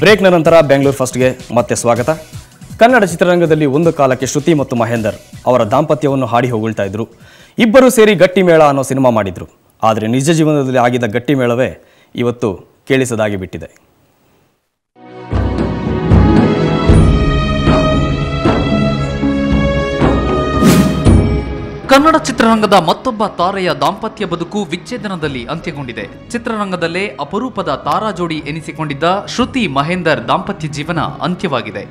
ಬ್ರೇಕ್ನ ನಂತರ ಬೆಂಗಳೂರು ಫಸ್ಟ್ಗೆ ಮತ್ತೆ ಸ್ವಾಗತ. ಕನ್ನಡ ಚಿತ್ರರಂಗದಲ್ಲಿ ಒಂದು ಕಾಲಕ್ಕೆ ಶ್ರುತಿ ಮತ್ತು ಮಹೇಂದರ್ ಅವರ ದಾಂಪತ್ಯವನ್ನು ಹಾಡಿ ಹೊಗಳ್ತಾ ಇದ್ರು. ಇಬ್ಬರು ಸೇರಿ ಗಟ್ಟಿಮೇಳ ಅನ್ನೋ ಸಿನಿಮಾ ಮಾಡಿದ್ರು. ಆದರೆ ನಿಜ ಜೀವನದಲ್ಲಿ ಆಗಿದ್ದ ಗಟ್ಟಿಮೇಳವೇ ಇವತ್ತು ಕೇಳಿಸದಾಗಿ ಬಿಟ್ಟಿದೆ. ಕನ್ನಡ ಚಿತ್ರರಂಗದ ಮತ್ತೊಬ್ಬ ತಾರೆಯ ದಾಂಪತ್ಯ ಬದುಕು ವಿಚ್ಛೇದನದಲ್ಲಿ ಅಂತ್ಯಗೊಂಡಿದೆ. ಚಿತ್ರರಂಗದಲ್ಲೇ ಅಪರೂಪದ ತಾರಾ ಜೋಡಿ ಎನಿಸಿಕೊಂಡಿದ್ದ ಶ್ರುತಿ ಮಹೇಂದರ್ ದಾಂಪತ್ಯ ಜೀವನ ಅಂತ್ಯವಾಗಿದೆ.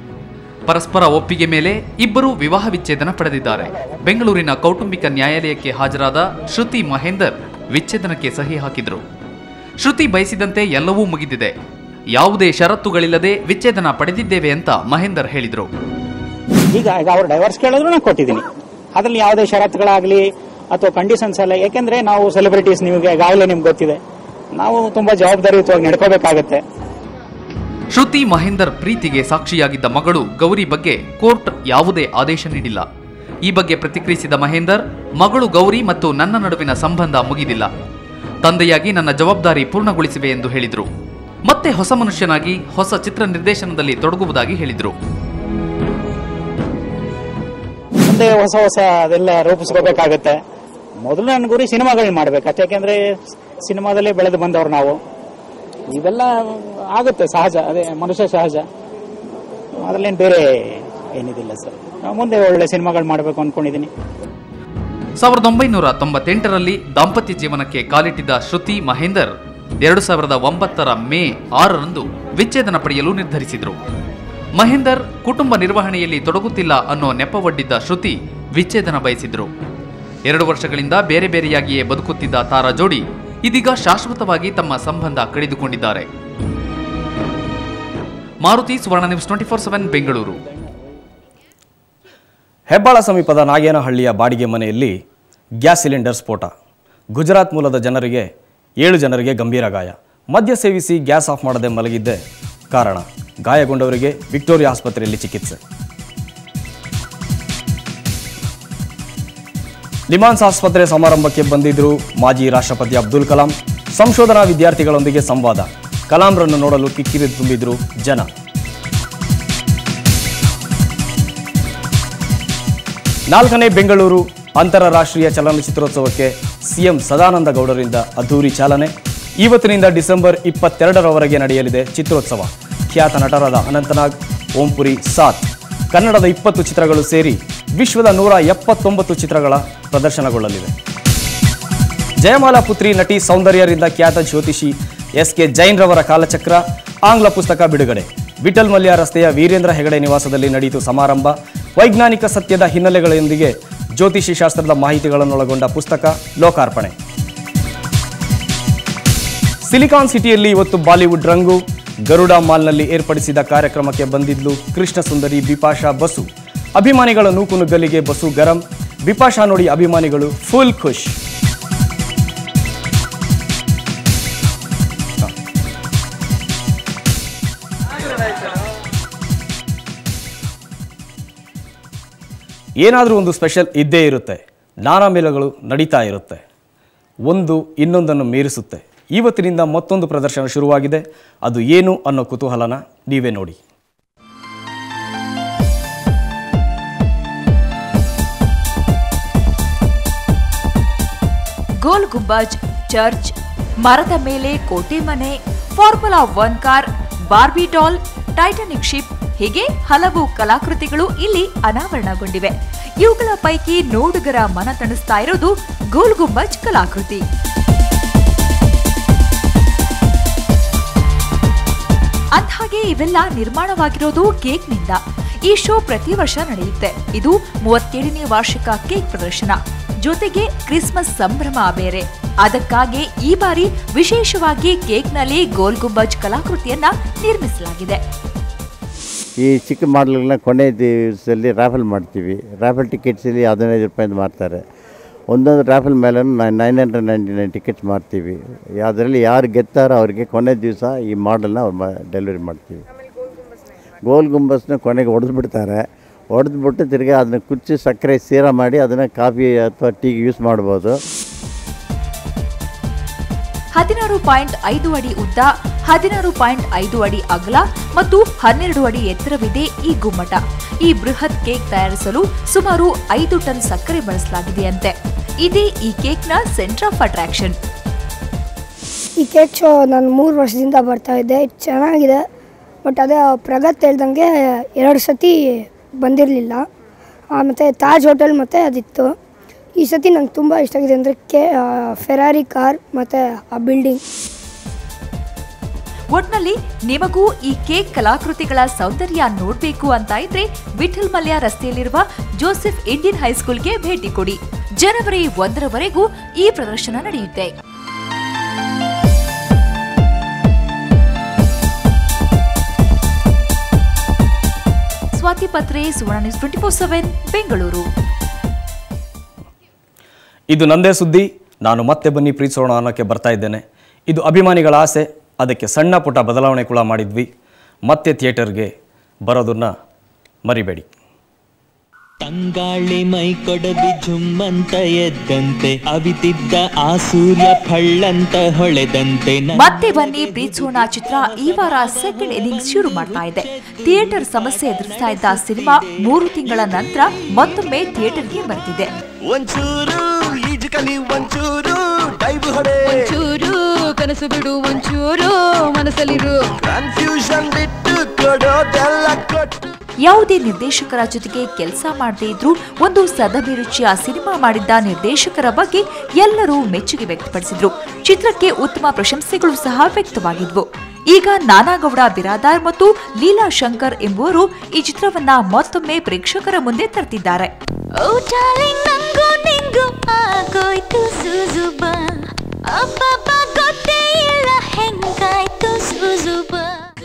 ಪರಸ್ಪರ ಒಪ್ಪಿಗೆ ಮೇಲೆ ಇಬ್ಬರು ವಿವಾಹ ವಿಚ್ಛೇದನ ಪಡೆದಿದ್ದಾರೆ. ಬೆಂಗಳೂರಿನ ಕೌಟುಂಬಿಕ ನ್ಯಾಯಾಲಯಕ್ಕೆ ಹಾಜರಾದ ಶ್ರುತಿ ಮಹೇಂದರ್ ವಿಚ್ಛೇದನಕ್ಕೆ ಸಹಿ ಹಾಕಿದ್ರು. ಶ್ರುತಿ ಬಯಸಿದಂತೆ ಎಲ್ಲವೂ ಮುಗಿದಿದೆ, ಯಾವುದೇ ಷರತ್ತುಗಳಿಲ್ಲದೆ ವಿಚ್ಛೇದನ ಪಡೆದಿದ್ದೇವೆ ಅಂತ ಮಹೇಂದರ್ ಹೇಳಿದ್ರು. ಈಗ ಅವರು ಡೈವರ್ಸ್ ಕೇಳಿದ್ರು ನಾನು ಕೊಟ್ಟಿದ್ದೀನಿ. ಅದರಲ್ಲಿ ಯಾವುದೇ ಷರತ್ತುಗಳಾಗಲಿ ಅಥವಾ ಕಂಡೀಷನ್ಸ್ ಅಲ್ಲ. ಯಾಕೆಂದ್ರೆ ನಾವು ಸೆಲೆಬ್ರಿಟೀಸ್, ನಿಮಗೆ ಈಗಾಗಲೇ ನಿಮ್ಗೆ ಗೊತ್ತಿದೆ, ನಾವು ತುಂಬಾ ಜವಾಬ್ದಾರಿಯುತವಾಗಿ ನಡ್ಕೋಬೇಕಾಗತ್ತೆ. ಶ್ರುತಿ ಮಹೇಂದರ್ ಪ್ರೀತಿಗೆ ಸಾಕ್ಷಿಯಾಗಿದ್ದ ಮಗಳು ಗೌರಿ ಬಗ್ಗೆ ಕೋರ್ಟ್ ಯಾವುದೇ ಆದೇಶ ನೀಡಿಲ್ಲ. ಈ ಬಗ್ಗೆ ಪ್ರತಿಕ್ರಿಯಿಸಿದ ಮಹೇಂದರ್, ಮಗಳು ಗೌರಿ ಮತ್ತು ನನ್ನ ನಡುವಿನ ಸಂಬಂಧ ಮುಗಿದಿಲ್ಲ, ತಂದೆಯಾಗಿ ನನ್ನ ಜವಾಬ್ದಾರಿ ಪೂರ್ಣಗೊಳಿಸಿವೆ ಎಂದು ಹೇಳಿದರು. ಮತ್ತೆ ಹೊಸ ಮನುಷ್ಯನಾಗಿ ಹೊಸ ಚಿತ್ರ ನಿರ್ದೇಶನದಲ್ಲಿ ತೊಡಗುವುದಾಗಿ ಹೇಳಿದರು. ಮುಂದೆ ಹೊಸ ಅದೆಲ್ಲ ರೂಪಿಸ್ಕೋಬೇಕಾಗತ್ತೆ. ಮೊದಲು ನನ್ನ ಗುರಿ ಸಿನಿಮಾಗಳನ್ನ ಮಾಡ್ಬೇಕು. ಯಾಕೆಂದ್ರೆ ಸಿನಿಮಾದಲ್ಲೇ ಬೆಳೆದು ಬಂದವರು ನಾವು. ಇವೆಲ್ಲ ಆಗುತ್ತೆ, ಸಹಜ, ಅದೇ ಮನುಷ್ಯ ಸಹಜ. ಅದರಲ್ಲೇನು ಬೇರೆ ಏನಿದಿಲ್ಲ ಸರ್. ನಾವು ಮುಂದೆ ಒಳ್ಳೆ ಸಿನಿಮಾಗಳು ಮಾಡಬೇಕು ಅನ್ಕೊಂಡಿದ್ದೀನಿ. 1998ರಲ್ಲಿ ದಾಂಪತ್ಯ ಜೀವನಕ್ಕೆ ಕಾಲಿಟ್ಟಿದ್ದ ಶ್ರುತಿ ಮಹೇಂದರ್ 2009ರ ಮೇ 6ರಂದು ವಿಚ್ಛೇದನ ಪಡೆಯಲು ನಿರ್ಧರಿಸಿದರು. ಮಹೇಂದರ್ ಕುಟುಂಬ ನಿರ್ವಹಣೆಯಲ್ಲಿ ತೊಡಗುತ್ತಿಲ್ಲ ಅನ್ನೋ ನೆಪವೊಡ್ಡಿದ್ದ ಶ್ರುತಿ ವಿಚ್ಛೇದನ ಬಯಸಿದ್ರು. 2 ವರ್ಷಗಳಿಂದ ಬೇರೆ ಬೇರೆಯಾಗಿಯೇ ಬದುಕುತ್ತಿದ್ದ ತಾರಾ ಜೋಡಿ ಇದೀಗ ಶಾಶ್ವತವಾಗಿ ತಮ್ಮ ಸಂಬಂಧ ಕಡಿದುಕೊಂಡಿದ್ದಾರೆ. ಮಾರುತಿ, ಸುವರ್ಣ ನ್ಯೂಸ್ 24/7 ಬೆಂಗಳೂರು. ಹೆಬ್ಬಾಳ ಸಮೀಪದ ನಾಗೇನಹಳ್ಳಿಯ ಬಾಡಿಗೆ ಮನೆಯಲ್ಲಿ ಗ್ಯಾಸ್ ಸಿಲಿಂಡರ್ ಸ್ಫೋಟ. ಗುಜರಾತ್ ಮೂಲದ 7 ಜನರಿಗೆ ಗಂಭೀರ ಗಾಯ. ಮದ್ಯ ಸೇವಿಸಿ ಗ್ಯಾಸ್ ಆಫ್ ಮಾಡದೆ ಮಲಗಿದ್ದೇ ಕಾರಣ. ಗಾಯಗೊಂಡವರಿಗೆ ವಿಕ್ಟೋರಿಯಾ ಆಸ್ಪತ್ರೆಯಲ್ಲಿ ಚಿಕಿತ್ಸೆ. ನಿಮಾನ್ಸ್ ಆಸ್ಪತ್ರೆ ಸಮಾರಂಭಕ್ಕೆ ಬಂದಿದ್ದರು ಮಾಜಿ ರಾಷ್ಟ್ರಪತಿ ಅಬ್ದುಲ್ ಕಲಾಂ. ಸಂಶೋಧನಾ ವಿದ್ಯಾರ್ಥಿಗಳೊಂದಿಗೆ ಸಂವಾದ. ಕಲಾಂರನ್ನು ನೋಡಲು ಕಿಕ್ಕಿರಿ ತುಂಬಿದ್ರು ಜನ. ನಾಲ್ಕನೇ ಬೆಂಗಳೂರು ಅಂತಾರಾಷ್ಟ್ರೀಯ ಚಲನಚಿತ್ರೋತ್ಸವಕ್ಕೆ ಸಿಎಂ ಸದಾನಂದ ಗೌಡರಿಂದ ಅದ್ದೂರಿ ಚಾಲನೆ. ಇವತ್ತಿನಿಂದ ಡಿಸೆಂಬರ್ 22ರವರೆಗೆ ನಡೆಯಲಿದೆ ಚಿತ್ರೋತ್ಸವ. ಖ್ಯಾತ ನಟರಾದ ಅನಂತನಾಗ್, ಓಂಪುರಿ, ಸಾತ್, ಕನ್ನಡದ 20 ಚಿತ್ರಗಳು ಸೇರಿ ವಿಶ್ವದ 179 ಚಿತ್ರಗಳ ಪ್ರದರ್ಶನಗೊಳ್ಳಲಿವೆ. ಜಯಮಾಲಾ ಪುತ್ರಿ ನಟಿ ಸೌಂದರ್ಯರಿಂದ ಖ್ಯಾತ ಜ್ಯೋತಿಷಿ ಎಸ್.ಕೆ. ಜೈನ್ ರವರ ಕಾಲಚಕ್ರ ಆಂಗ್ಲ ಪುಸ್ತಕ ಬಿಡುಗಡೆ. ವಿಠಲ್ ಮಲ್ಯ ರಸ್ತೆಯ ವೀರೇಂದ್ರ ಹೆಗಡೆ ನಿವಾಸದಲ್ಲಿ ನಡೆಯಿತು ಸಮಾರಂಭ. ವೈಜ್ಞಾನಿಕ ಸತ್ಯದ ಹಿನ್ನೆಲೆಗಳೊಂದಿಗೆ ಜ್ಯೋತಿಷಿ ಶಾಸ್ತ್ರದ ಮಾಹಿತಿಗಳನ್ನೊಳಗೊಂಡ ಪುಸ್ತಕ ಲೋಕಾರ್ಪಣೆ. ಸಿಲಿಕಾನ್ ಸಿಟಿಯಲ್ಲಿ ಇವತ್ತು ಬಾಲಿವುಡ್ ರಂಗು. ಗರುಡ ಮಾಲ್ನಲ್ಲಿ ಏರ್ಪಡಿಸಿದ ಕಾರ್ಯಕ್ರಮಕ್ಕೆ ಬಂದಿದ್ಲು ಕೃಷ್ಣ ಸುಂದರಿ ಬಿಪಾಶಾ ಬಸು. ಅಭಿಮಾನಿಗಳ ನೂಕುನುಗ್ಗಲಿಗೆ ಬಸು ಗರಂ. ಬಿಪಾಶಾ ನೋಡಿ ಅಭಿಮಾನಿಗಳು ಫುಲ್ ಖುಷ್. ಏನಾದರೂ ಒಂದು ಸ್ಪೆಷಲ್ ಇದ್ದೇ ಇರುತ್ತೆ. ನಾನಾ ಮೇಳಗಳು ನಡೀತಾ ಇರುತ್ತೆ, ಒಂದು ಇನ್ನೊಂದನ್ನು ಮೀರಿಸುತ್ತೆ. ಇವತ್ತಿನಿಂದ ಮತ್ತೊಂದು ಪ್ರದರ್ಶನ ಶುರುವಾಗಿದೆ. ಅದು ಏನು ಅನ್ನೋ ಕುತೂಹಲನ ನೀವೇ ನೋಡಿ. ಗೋಲ್ ಗುಂಬಜ್, ಚರ್ಚ್, ಮರದ ಮೇಲೆ ಕೋಟೆ ಮನೆ, formula 1 car, Barbie doll, Titanic ship, ಹೀಗೆ ಹಲವು ಕಲಾಕೃತಿಗಳು ಇಲ್ಲಿ ಅನಾವರಣಗೊಂಡಿವೆ. ಇವುಗಳ ಪೈಕಿ ನೋಡುಗರ ಮನ ತಣಿಸ್ತಾ ಇರೋದು ಗೋಲ್ ಗುಂಬಜ್ ಕಲಾಕೃತಿ. ಅಂದ್ಹಾಗೆ ಇವೆಲ್ಲ ನಿರ್ಮಾಣವಾಗಿರೋದು ಕೇಕ್ನಿಂದ. ಈ ಶೋ ಪ್ರತಿ ವರ್ಷ ನಡೆಯುತ್ತೆ. ಇದು 37ನೇ ವಾರ್ಷಿಕ ಕೇಕ್ ಪ್ರದರ್ಶನ. ಜೊತೆಗೆ ಕ್ರಿಸ್ಮಸ್ ಸಂಭ್ರಮ ಬೇರೆ. ಅದಕ್ಕಾಗಿ ಈ ಬಾರಿ ವಿಶೇಷವಾಗಿ ಕೇಕ್ನಲ್ಲಿ ಗೋಲ್ ಗುಂಬಜ್ ಕಲಾಕೃತಿಯನ್ನ ನಿರ್ಮಿಸಲಾಗಿದೆ. ಈ ಚಿಕ್ಕ ಮಾಡಲ್ಗಳನ್ನ ಕೊನೆ ದಿವಸದಲ್ಲಿ ರಾಫೆಲ್ ಮಾಡ್ತೀವಿ. ರಾಫೆಲ್ ಟಿಕೆಟ್ಸಲ್ಲಿ 15 ರೂಪಾಯಿಂದ ಮಾಡ್ತಾರೆ. ಒಂದೊಂದು ರಾಫೆಲ್ ಮೇಲೆ 999 ಟಿಕೆಟ್ಸ್ ಮಾಡ್ತೀವಿ. ಅದರಲ್ಲಿ ಯಾರು ಗೆತ್ತಾರೋ ಅವ್ರಿಗೆ ಕೊನೆ ದಿವಸ ಈ ಮಾಡಲ್ನ ಡೆಲಿವರಿ ಮಾಡ್ತೀವಿ. ಗೋಲ್ ಗುಂಬಸ್ನ ಕೊನೆಗೆ ಹೊಡೆದ್ಬಿಡ್ತಾರೆ. ಹೊಡೆದ್ಬಿಟ್ಟು ತಿರ್ಗಿ ಅದನ್ನ ಕುಚ್ಚಿ ಸಕ್ಕರೆ ಸೀರಾ ಮಾಡಿ ಅದನ್ನು ಕಾಫಿ ಅಥವಾ ಟೀಗೆ ಯೂಸ್ ಮಾಡ್ಬೋದು. 16.5 ಅಡಿ ಉದ್ದ, 16.5 ಅಡಿ ಅಗಲ ಮತ್ತು 12 ಅಡಿ ಎತ್ತರವಿದೆ ಈ ಗುಮ್ಮಟ. ಈ ಬೃಹತ್ ಕೇಕ್ ತಯಾರಿಸಲು ಸುಮಾರು 5 ಟನ್ ಸಕ್ಕರೆ ಬಳಸಲಾಗಿದೆಯಂತೆ. ಇದೇ ಈ ಕೇಕ್ನ ಸೆಂಟರ್ ಆಫ್ ಅಟ್ರಾಕ್ಷನ್. ಈ ಕೇಕ್ ಶೋ ನಾನು 3 ವರ್ಷದಿಂದ ಬರ್ತಾ ಇದ್ದೆ. ಚೆನ್ನಾಗಿದೆ. ಬಟ್ ಅದೇ ಪ್ರಗತ್ ಹೇಳ್ದಂಗೆ 2 ಸತಿ ಬಂದಿರಲಿಲ್ಲ. ಮತ್ತು ತಾಜ್ ಹೋಟೆಲ್ ಮತ್ತು ಅದಿತ್ತು. ಈ ಸತಿ ನಂಗೆ ತುಂಬ ಇಷ್ಟ ಆಗಿದೆ ಅಂದರೆ ಫೆರಾರಿ ಕಾರ್ ಮತ್ತು ಆ ಬಿಲ್ಡಿಂಗ್. ಒಟ್ನಲ್ಲಿ ನಿಮಗೂ ಈ ಕೇಕ್ ಕಲಾಕೃತಿಗಳ ಸೌಂದರ್ಯ ನೋಡಬೇಕು ಅಂತ ಇದ್ರೆ ವಿಠಲ್ ಮಲ್ಯ ರಸ್ತೆಯಲ್ಲಿರುವ ಜೋಸೆಫ್ ಇಂಡಿಯನ್ ಹೈಸ್ಕೂಲ್ಗೆ ಭೇಟಿ ಕೊಡಿ. ಜನವರಿ 1ರವರೆಗೂ ಈ ಪ್ರದರ್ಶನ ನಡೆಯುತ್ತೆ. ಸ್ವಾತಿ ಪತ್ರೆ, ಸುವರ್ಣ ನ್ಯೂಸ್ 24/7 ಬೆಂಗಳೂರು. ಇದು ನಂದೇ ಸುದ್ದಿ. ನಾನು ಮತ್ತೆ ಬನ್ನಿ ಪ್ರೀತಿಸೋಣ ಅನ್ನೋಕ್ಕೆ ಬರ್ತಾ ಇದ್ದೇನೆ. ಇದು ಅಭಿಮಾನಿಗಳ ಆಸೆ. ಅದಕ್ಕೆ ಸಣ್ಣ ಪುಟ್ಟ ಬದಲಾವಣೆ ಕೂಡ ಮಾಡಿದ್ವಿ. ಮತ್ತೆ ಥಿಯೇಟರ್ಗೆ ಬರೋದನ್ನ ಮರಿಬೇಡಿ. ತಂಗಾಳಿ ಮೈ ಕೊಡದಿ ಝುಮ್ಮಂತ ಎದ್ದಂತೆ ಅವಿತಿದ್ದ ಆ ಸೂರ್ಯ ಫಳ್ಳಂತ ಹೊಳೆದಂತೆ. ಮತ್ತೆ ಬನ್ನಿ ಪ್ರೀತಿಸೋಣ ಚಿತ್ರ ಈ ವಾರ ಸೆಕೆಂಡ್ ಇನ್ನಿಂಗ್ಸ್ ಶುರು ಮಾಡ್ತಾ ಇದೆ. ಥಿಯೇಟರ್ ಸಮಸ್ಯೆ ಎದುರಿಸ್ತಾ ಇದ್ದ ಸಿನಿಮಾ 3 ತಿಂಗಳ ನಂತರ ಮತ್ತೊಮ್ಮೆ ಥಿಯೇಟರ್ಗೆ ಬರ್ತಿದೆ. ಒಂಚೂರು ಈಜುಕಲಿ, ಒಂಚೂರು ಡೈವ್ ಹೊಡೆ, ಒಂಚೂರು ಕನಸು ಬಿಡು, ಒಂಚೂರು ಮನಸ್ಸಲ್ಲಿರು, ಕನ್ಫ್ಯೂಷನ್ ಬಿಟ್ಟು ಕೊಡೋದೆಲ್ಲ ಕೊಟ್ಟು. ಯಾವುದೇ ನಿರ್ದೇಶಕರ ಜೊತೆಗೆ ಕೆಲಸ ಮಾಡದೇ ಇದ್ರೂ ಒಂದು ಸದಭಿರುಚಿಯ ಸಿನಿಮಾ ಮಾಡಿದ್ದ ನಿರ್ದೇಶಕರ ಬಗ್ಗೆ ಎಲ್ಲರೂ ಮೆಚ್ಚುಗೆ ವ್ಯಕ್ತಪಡಿಸಿದ್ರು. ಚಿತ್ರಕ್ಕೆ ಉತ್ತಮ ಪ್ರಶಂಸೆಗಳು ಸಹ ವ್ಯಕ್ತವಾಗಿದ್ವು. ಈಗ ನಾನಾಗೌಡ ಬಿರಾದಾರ್ ಮತ್ತು ಲೀಲಾ ಶಂಕರ್ ಎಂಬುವರು ಈ ಚಿತ್ರವನ್ನ ಮತ್ತೊಮ್ಮೆ ಪ್ರೇಕ್ಷಕರ ಮುಂದೆ ತರ್ತಿದ್ದಾರೆ.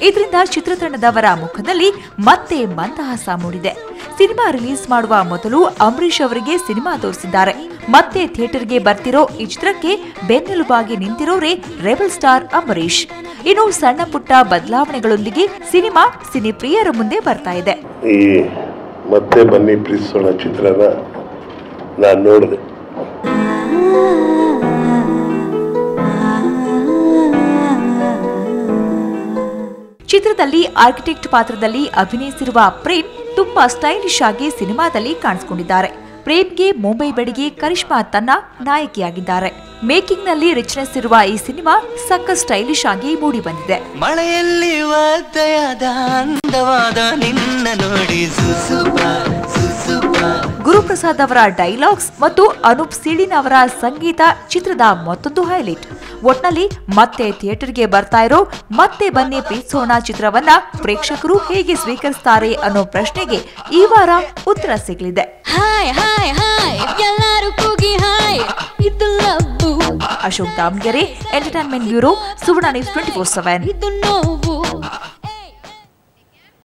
ಇದರಿಂದ ಚಿತ್ರತಂಡದವರ ಮುಖದಲ್ಲಿ ಮತ್ತೆ ಮಂದಹಾಸ ಮೂಡಿದೆ. ಸಿನಿಮಾ ರಿಲೀಸ್ ಮಾಡುವ ಮೊದಲು ಅಂಬರೀಷ್ ಅವರಿಗೆ ಸಿನಿಮಾ ತೋರಿಸಿದ್ದಾರೆ. ಮತ್ತೆ ಥಿಯೇಟರ್ಗೆ ಬರ್ತಿರೋ ಈ ಚಿತ್ರಕ್ಕೆ ಬೆನ್ನೆಲುಬಾಗಿ ನಿಂತಿರೋರೇ ರೆಬಲ್ ಸ್ಟಾರ್ ಅಂಬರೀಷ್. ಇನ್ನು ಸಣ್ಣ ಪುಟ್ಟ ಬದಲಾವಣೆಗಳೊಂದಿಗೆ ಸಿನಿಮಾ ಸಿನಿಪ್ರಿಯರ ಮುಂದೆ ಬರ್ತಾ ಇದೆ. ಈ ಮತ್ತೆ ಬನ್ನಿ ಪ್ರೀತಿಸೋಣ ಚಿತ್ರನ ನಾನು ನೋಡಿದೆ. ಚಿತ್ರದಲ್ಲಿ ಆರ್ಕಿಟೆಕ್ಟ್ ಪಾತ್ರದಲ್ಲಿ ಅಭಿನಯಿಸಿರುವ ಪ್ರೇಮ್ ತುಂಬಾ ಸ್ಟೈಲಿಶ್ ಆಗಿ ಸಿನಿಮಾದಲ್ಲಿ ಕಾಣಿಸಿಕೊಂಡಿದ್ದಾರೆ. ಪ್ರೇಮ್ಗೆ ಮುಂಬೈ ಬೆಡಿಗೆ ಕರಿಷ್ಮಾ ತನ್ನ ನಾಯಕಿಯಾಗಿದ್ದಾರೆ. ಮೇಕಿಂಗ್ ನಲ್ಲಿ ರಿಚ್ನೆಸ್ ಇರುವ ಈ ಸಿನಿಮಾ ಸಖತ್ ಸ್ಟೈಲಿಶ್ ಆಗಿ ಮೂಡಿ ಬಂದಿದೆ. ಮಳೆಯಲ್ಲಿ ವಾದ್ಯದ ಅಂದವಾದ ನಿನ್ನ ನೋಡಿ ಗುರುಪ್ರಸಾದ್ ಅವರ ಡೈಲಾಗ್ಸ್ ಮತ್ತು ಅನೂಪ್ ಸೀಳಿನ್ ಅವರ ಸಂಗೀತ ಚಿತ್ರದ ಮತ್ತೊಂದು ಹೈಲೈಟ್. ಒಟ್ನಲ್ಲಿ ಮತ್ತೆ ಥಿಯೇಟರ್ಗೆ ಬರ್ತಾ ಇರೋ ಮತ್ತೆ ಬನ್ನಿ ಪ್ರೀತಿಸೋಣ ಚಿತ್ರವನ್ನ ಪ್ರೇಕ್ಷಕರು ಹೇಗೆ ಸ್ವೀಕರಿಸ್ತಾರೆ ಅನ್ನೋ ಪ್ರಶ್ನೆಗೆ ಈ ವಾರ ಉತ್ತರ ಸಿಗಲಿದೆ. ಅಶೋಕ್ ದಾಮ್ಗೆರೆ, ಎಂಟರ್ಟೈನ್ಮೆಂಟ್ ಬ್ಯೂರೋ, ಸುವರ್ಣ ನ್ಯೂಸ್ 24/7.